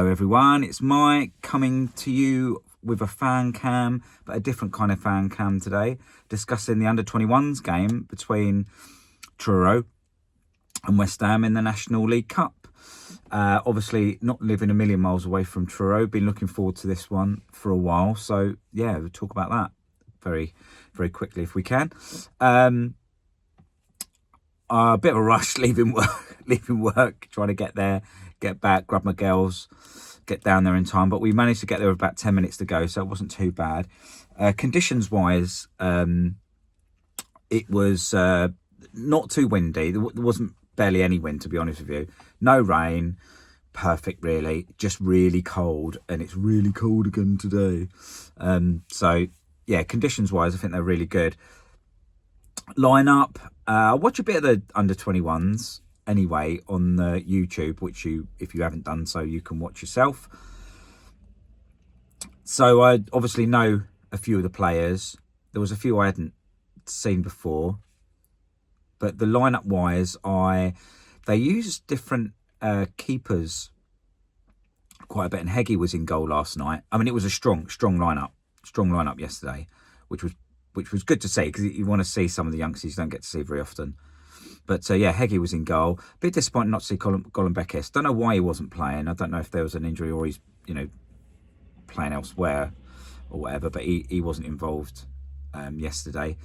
everyone, it's Mike coming to you with a fan cam, but a different kind of fan cam today, discussing the under-21s game between Truro and West Ham in the National League Cup. Obviously not living a million miles away from Truro, been looking forward to this one for a while, so yeah, we'll talk about that very, very quickly if we can. A bit of a rush leaving work, trying to get there, get back, grab my girls, get down there in time. But we managed to get there with about 10 minutes to go, so it wasn't too bad. Conditions-wise, it was not too windy. There wasn't barely any wind, to be honest with you. No rain. Perfect, really. Just really cold, and it's really cold again today. So, yeah, conditions-wise, I think they're really good. Line-up. Watch a bit of the under-21s anyway on the YouTube, which if you haven't done so, you can watch yourself. So I obviously know a few of the players. There was a few I hadn't seen before, but the lineup wise, they used different keepers quite a bit, and Heggie was in goal last night. I mean, it was a strong lineup yesterday, which was good to see, because you want to see some of the youngsters you don't get to see very often. But yeah, Heggie was in goal. A bit disappointed not to see Colin Beckes. Don't know why he wasn't playing. I don't know if there was an injury or he's, playing elsewhere or whatever. But he wasn't involved yesterday.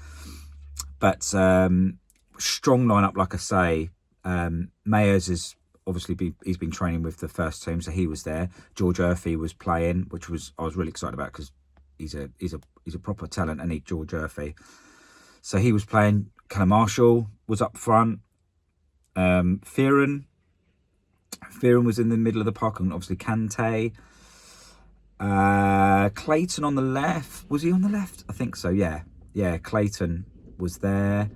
But strong lineup, like I say. Mayers is obviously he's been training with the first team, so he was there. George Earthy was playing, which I was really excited about, because he's a proper talent, and George Earthy. So he was playing. Callum Marshall was up front. Fearon was in the middle of the park, and obviously Kante. Clayton on the left. Was he on the left? I think so, yeah. Yeah, Clayton was there.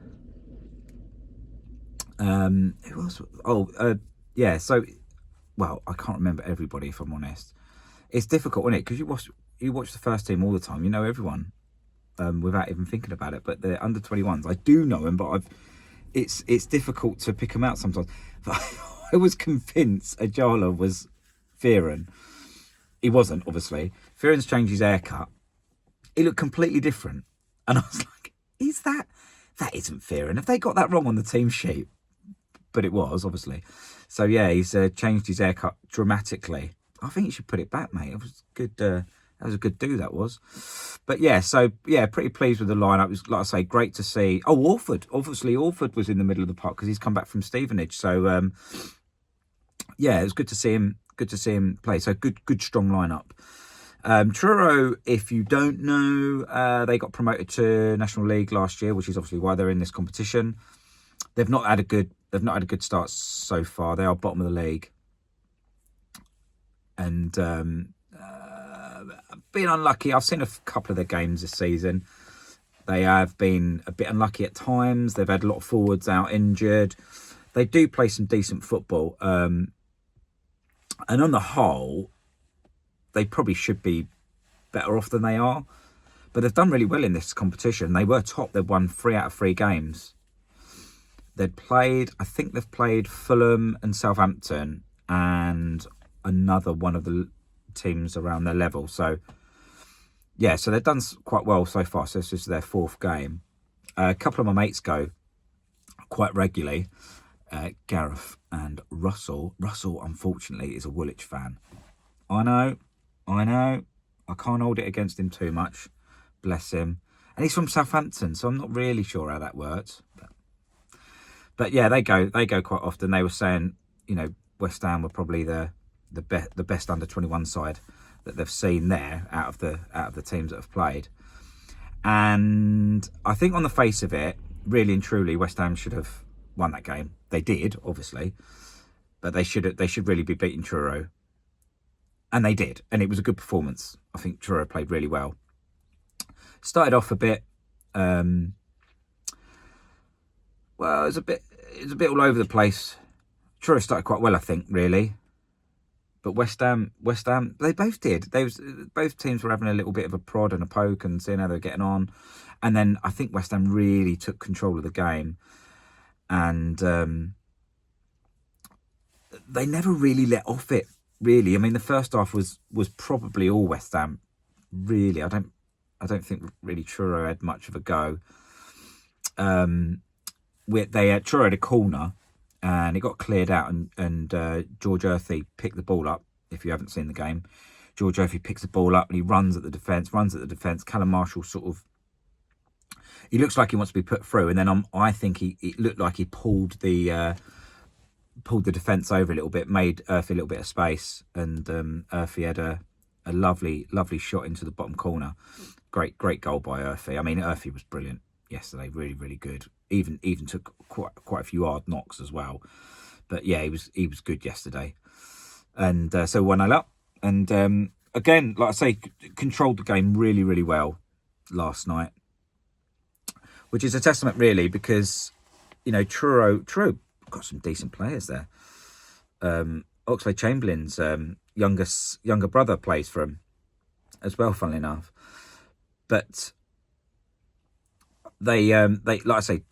Who else? Yeah, so, well, I can't remember everybody, if I'm honest. It's difficult, isn't it? Because you watch the first team all the time. You know everyone. Without even thinking about it, but the under-21s, I do know them, but it's difficult to pick them out sometimes. But I was convinced Ajala was Fearon. He wasn't, obviously. Fearon's changed his haircut. He looked completely different, and I was like, that isn't Fearon? Have they got that wrong on the team sheet? But it was, obviously. So yeah, he's changed his haircut dramatically. I think you should put it back, mate. It was good. That was a good do, that was. But yeah, so yeah, pretty pleased with the lineup. It was, like I say, great to see. Oh, Orford. Obviously, Orford was in the middle of the park because he's come back from Stevenage. So yeah, it was good to see him. Good to see him play. So good strong lineup. Truro, if you don't know, they got promoted to National League last year, which is obviously why they're in this competition. They've not had a good start so far. They are bottom of the league, and been unlucky. I've seen a couple of their games this season. They have been a bit unlucky at times. They've had a lot of forwards out injured. They do play some decent football. And on the whole, they probably should be better off than they are. But they've done really well in this competition. They were top. They've won 3 out of 3 games. I think they've played Fulham and Southampton and another one of the teams around their level. So yeah, so they've done quite well so far. So this is their 4th game. A couple of my mates go quite regularly. Gareth and Russell. Russell, unfortunately, is a Woolwich fan. I know. I can't hold it against him too much. Bless him. And he's from Southampton, so I'm not really sure how that works. But yeah, they go quite often. They were saying, West Ham were probably the best under-21 side that they've seen there out of the teams that have played. And I think on the face of it, really and truly, West Ham should have won that game. They did, obviously, but they should really be beating Truro. And they did, and it was a good performance. I think Truro played really well. Started off a bit well, it was a bit all over the place. Truro started quite well, I think, really. But West Ham, they both did. Both teams were having a little bit of a prod and a poke and seeing how they were getting on. And then I think West Ham really took control of the game. And they never really let off it really. I mean, the first half was probably all West Ham. Really, I don't think really Truro had much of a go. Truro had a corner, and it got cleared out, and George Earthy picked the ball up. If you haven't seen the game, George Earthy picks the ball up and he runs at the defence. Callum Marshall he looks like he wants to be put through, and then I think it looked like he pulled the defence over a little bit, made Earthy a little bit of space, and Earthy had a lovely shot into the bottom corner. Great goal by Earthy. I mean, Earthy was brilliant yesterday, really good. Even took quite a few hard knocks as well. But yeah, he was good yesterday. And so 1-0 up, and again, like I say, controlled the game really well last night, which is a testament really, because Truro got some decent players there. Oxlade-Chamberlain's younger brother plays for him as well, funnily enough. But they like I say,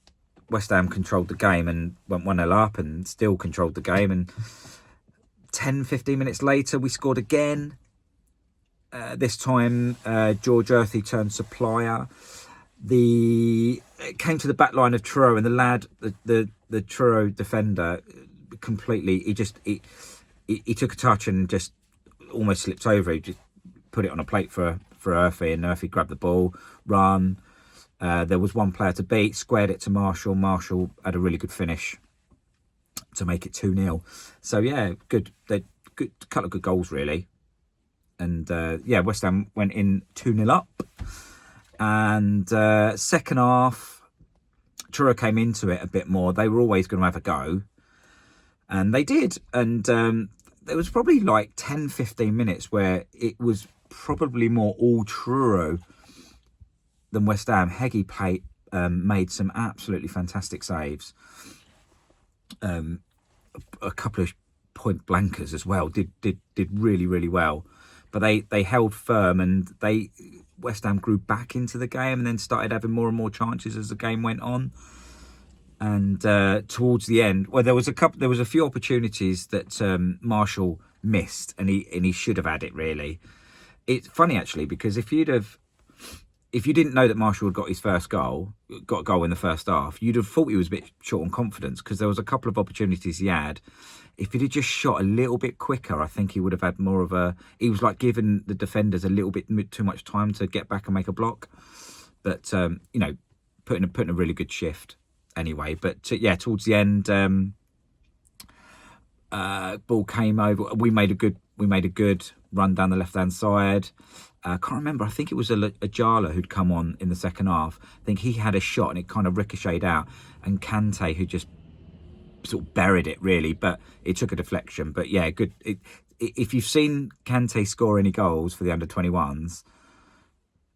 West Ham controlled the game and went 1-0 up and still controlled the game. And 10-15 minutes later, we scored again. This time, George Earthy turned supplier. It came to the back line of Truro, and the lad, the Truro defender, completely. He took a touch and just almost slipped over. He just put it on a plate for Earthy, and Earthy grabbed the ball, run. There was one player to beat, squared it to Marshall. Marshall had a really good finish to make it 2-0. So yeah, good couple of good goals really. And West Ham went in 2-0 up. And second half, Truro came into it a bit more. They were always going to have a go, and they did. And there was probably like 10-15 minutes where it was probably more all Truro than West Ham. Heggie made some absolutely fantastic saves. A couple of point blankers as well. Did really well. But they held firm, and West Ham grew back into the game and then started having more and more chances as the game went on. And towards the end, well, there was a few opportunities that Marshall missed, and he should have had it really. It's funny actually, because if you didn't know that Marshall had got a goal in the first half, you'd have thought he was a bit short on confidence, because there was a couple of opportunities he had. If he'd have just shot a little bit quicker, I think he would have had more of a... He was like giving the defenders a little bit too much time to get back and make a block. But, putting a really good shift anyway. But, towards the end, ball came over. We made a good run down the left-hand side. I can't remember. I think it was a Jala who'd come on in the second half. I think he had a shot and it kind of ricocheted out. And Kante, who just sort of buried it really, but it took a deflection. But yeah, good. If you've seen Kante score any goals for the under-21s,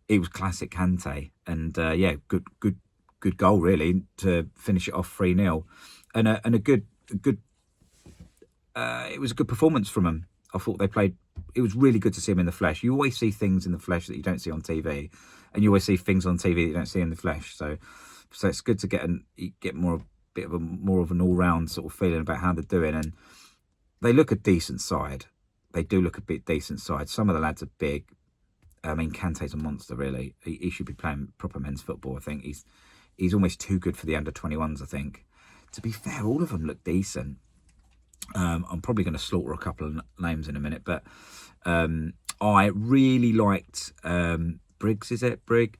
it was classic Kante. And good goal really to finish it off 3-0. And a good. It was a good performance from them. I thought they played. It was really good to see them in the flesh. You always see things in the flesh that you don't see on TV, and you always see things on TV that you don't see in the flesh. So it's good to get more of an all-round sort of feeling about how they're doing. And they look a decent side. They do look a bit decent side. Some of the lads are big. I mean, Kante's a monster, really. He should be playing proper men's football. I think he's almost too good for the under-21s, I think. To be fair, all of them look decent. I'm probably going to slaughter a couple of names in a minute, but I really liked Briggs. Is it Brig?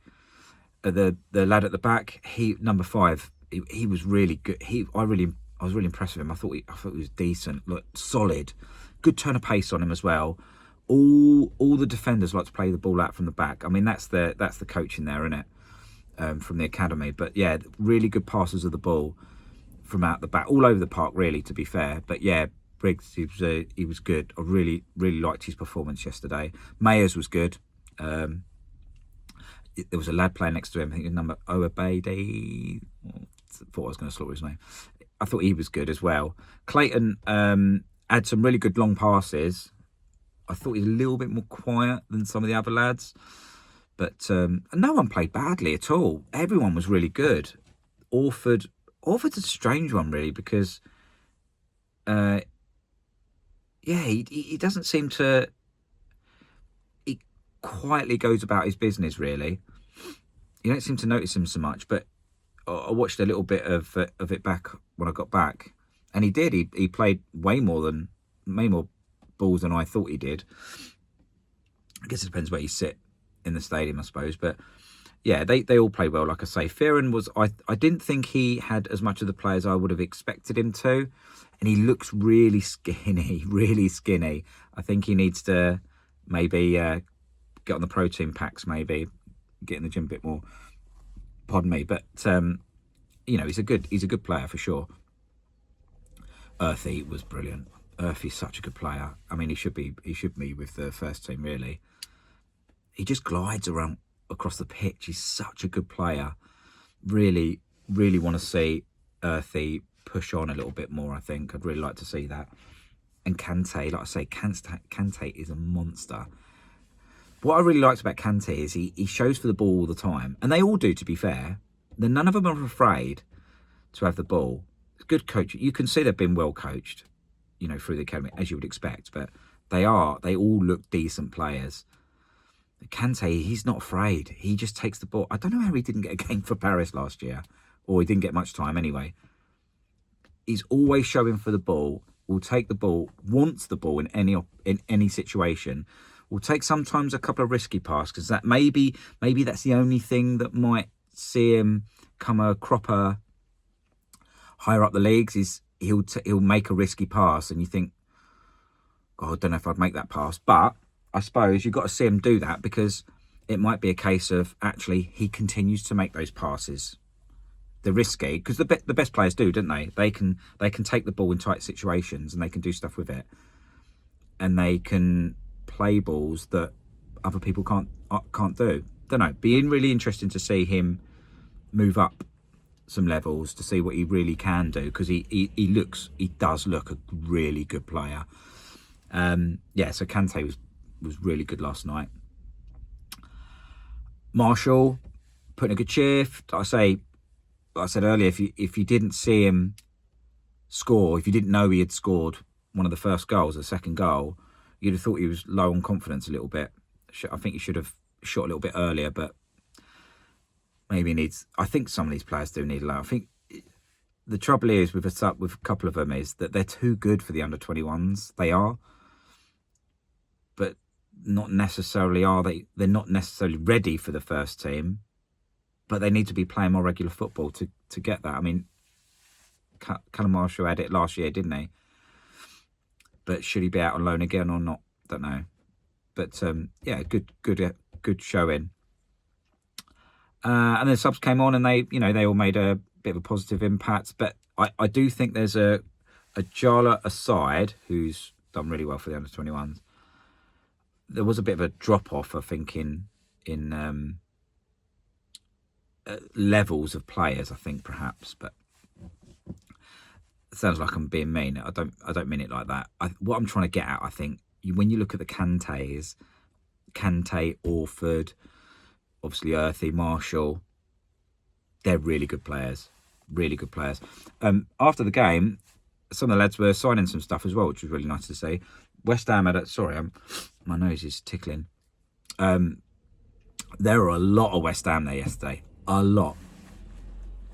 The lad at the back. Number 5. He was really good. I was really impressed with him. I thought he was decent, look solid, good turn of pace on him as well. All the defenders like to play the ball out from the back. I mean, that's the coaching there, isn't it? From the academy. But yeah, really good passes of the ball from out the back, all over the park, really, to be fair. But yeah, Briggs, he was good. I really liked his performance yesterday. Mayers was good. There was a lad playing next to him, I think his number Oabede. Thought I was going to slaughter his name. I thought he was good as well. Clayton had some really good long passes. I thought he was a little bit more quiet than some of the other lads. But no one played badly at all. Everyone was really good. Orford's a strange one, really, because yeah, he doesn't seem to. He quietly goes about his business, really. You don't seem to notice him so much, but I watched a little bit of it back when I got back, and he did. He played way more balls than I thought he did. I guess it depends where you sit in the stadium, I suppose. But yeah, they all play well. Like I say, Fearon was. I didn't think he had as much of the players I would have expected him to, and he looks really skinny, really skinny. I think he needs to maybe get on the protein packs, maybe get in the gym a bit more. Pardon me, but you know, he's a good player for sure. Earthy was brilliant. Earthy's such a good player. I mean, he should be with the first team, really. He just glides around across the pitch. He's such a good player. Really, really want to see Earthy push on a little bit more, I think. I'd really like to see that. And Kante, like I say, Kante is a monster. What I really liked about Kante is he shows for the ball all the time. And they all do, to be fair. None of them are afraid to have the ball. Good coach. You can see they've been well coached, you know, through the academy, as you would expect. But they all look decent players. Kante, he's not afraid. He just takes the ball. I don't know how he didn't get a game for Paris last year. Or he didn't get much time anyway. He's always showing for the ball. Will take the ball. Wants the ball in any situation. Will take sometimes a couple of risky passes, because that maybe that's the only thing that might see him come a cropper higher up the leagues. Is he'll make a risky pass, and you think, oh, I don't know if I'd make that pass. But I suppose you've got to see him do that, because it might be a case of actually he continues to make those passes. They're risky, because the best players do, don't they? They can take the ball in tight situations and they can do stuff with it, and they can play balls that other people can't do. Don't know. Being really interesting to see him move up some levels to see what he really can do, because he does look a really good player. Yeah, so Kante was really good last night. Marshall putting a good shift. Like I said earlier, if you didn't see him score, if you didn't know he had scored one of the first goals, the second goal, you'd have thought he was low on confidence a little bit. I think he should have shot a little bit earlier, but maybe he needs. I think some of these players do need a low. I think the trouble is with a couple of them is that they're too good for the under-21s. They are, but not necessarily are they. They're not necessarily ready for the first team, but they need to be playing more regular football to get that. I mean, Callum Marshall had it last year, didn't he? But should he be out on loan again or not? Don't know. But yeah, good showing. And then subs came on, and they all made a bit of a positive impact. But I do think there's a Jala aside, who's done really well for the under-21s. There was a bit of a drop off, I think, in levels of players, I think, perhaps. But it sounds like I'm being mean. I don't mean it like that. What I'm trying to get at, I think, when you look at the Kantes, Kante, Orford, obviously Earthy, Marshall, they're really good players. Really good players. After the game, some of the lads were signing some stuff as well, which was really nice to see. West Ham had my nose is tickling. There were a lot of West Ham there yesterday. A lot.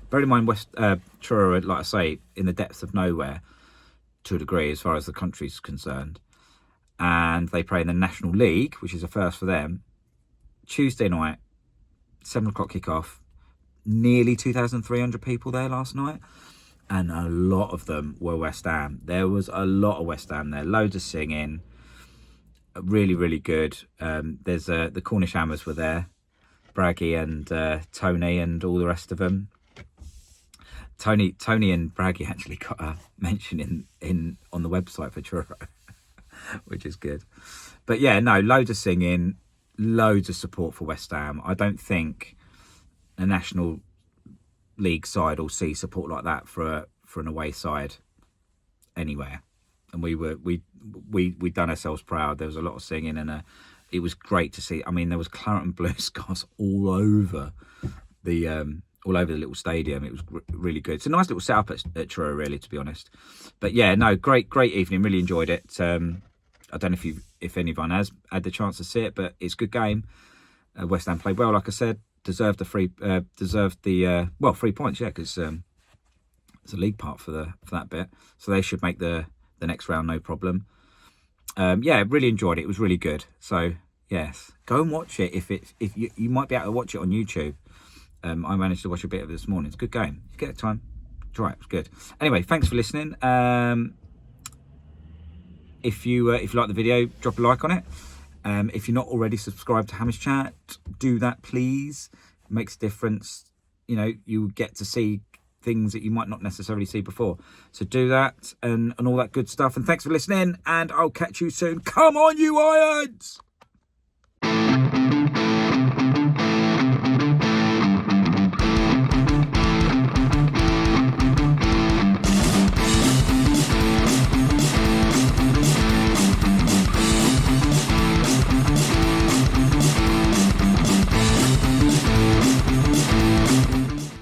Bear in mind, Truro, like I say, in the depths of nowhere, to a degree, as far as the country's concerned. And they play in the National League, which is a first for them. Tuesday night, 7 o'clock kickoff. Nearly 2,300 people there last night. And a lot of them were West Ham. There was a lot of West Ham there. Loads of singing. Really, really good. There's the Cornish Hammers were there. Braggy and Tony and all the rest of them. Tony and Braggy actually got a mention in on the website for Truro, which is good. But yeah, no, loads of singing, loads of support for West Ham. I don't think a National League side will see support like that for an away side anywhere. And we done ourselves proud. There was a lot of singing, and it was great to see. I mean, there was claret and blue scarves all over the all over the little stadium. It was really good. It's a nice little setup at Truro, really, to be honest. But yeah, no, great evening. Really enjoyed it. I don't know if anyone has had the chance to see it, but it's a good game. West Ham played well, like I said. Deserved the 3 points, yeah, because it's a league part for that bit, so they should make the next round no problem. Yeah, really enjoyed it. It was really good. So yes, go and watch it if you might be able to watch it on YouTube. I managed to watch a bit of it this morning. It's a good game. You get time, try it. It's good. Anyway, thanks for listening. If you like the video, drop a like on it. If you're not already subscribed to Hamish Chat, do that, please. It makes a difference. You know, you get to see things that you might not necessarily see before. So do that and all that good stuff. And thanks for listening. And I'll catch you soon. Come on, you Irons!